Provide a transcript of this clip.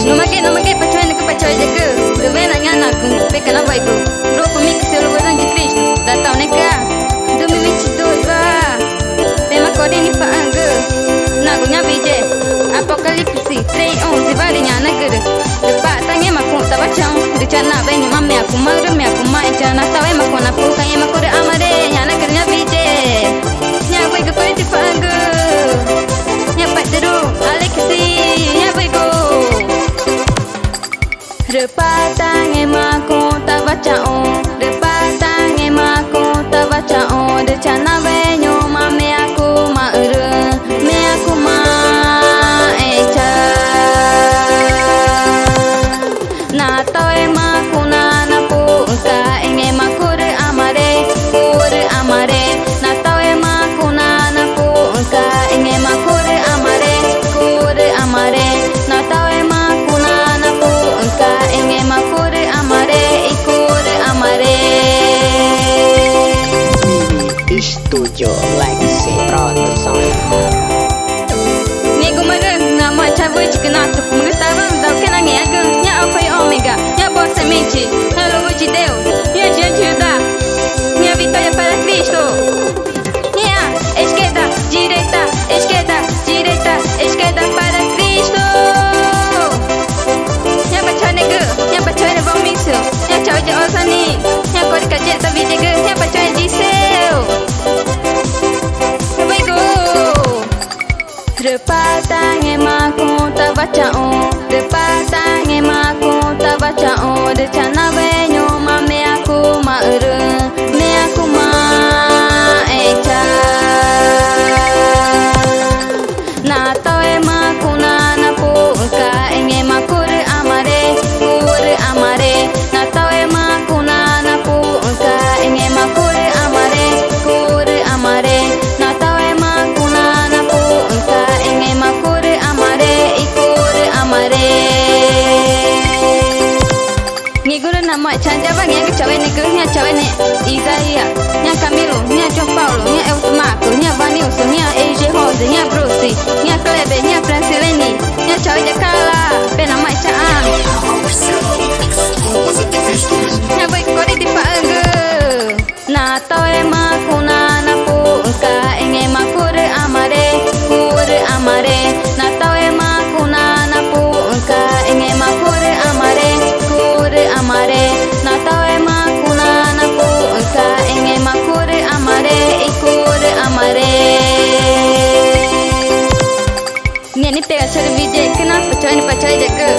No me que pachoy que pachoy de que de ven añana con pequeña baico roco mix se lo verán de Cristo da tauneka de mi bichito va pema kode ni paanga na gunya bije apocalipsis 3:11 vale nyana gede de pa tange makon tabachang de chana benyo mamme akuma chana tawe makon apu kanye makode amare nyana gede nya bije nya baico kode ti paanga nya patero alexi nya baico Repatang emakon tabachao Repatang emakon tabachao De chana benyo mame aku maure Me aku ma echa Na tau emakuna na puka Enge makure amare Na tau emakuna na puka Enge makure amare Na tau emakuna na puka Enge makure amare ikure amare Studio Legacy Production. Nego magang na machavu chikanato Mugastava da kenang yaga Nya apoy omega Nya bossa mente Nya logo de Deus Nya diante da Minha vitória para Cristo Nya esquerda, direita Esquerda para Cristo Nya bacha nega Nya bacha levou míssil Nya tchau de osani Nya cor cajeta videga Nya bacha de seu Repatang emakon tabachao Repatang emakon tabachao De chana benyo mame aku maure Me aku ma echa Na tau emakuna na puka Enge makure amare Na tau emakuna na puka Enge makure amare Na tau emakuna na puka Enge makure amare ikure amare Ngiguru nama chanja bang yang cawe ne nya cawe ne Isaia nya Camilo nya João Paulo nya Eltomaco nya Vanilson nya AJ Rose nya Bruce nya Kleber nya Francilene nya cawe de Kala pena mai chaan nya boy kode di paanga Na tau emakuna na puka Enge makure amare Na tau emakuna na puka Enge makure amare Na tau emakuna na puka Enge makure amare ikure amare Nya ni pega chare vijay kena pachoy de ke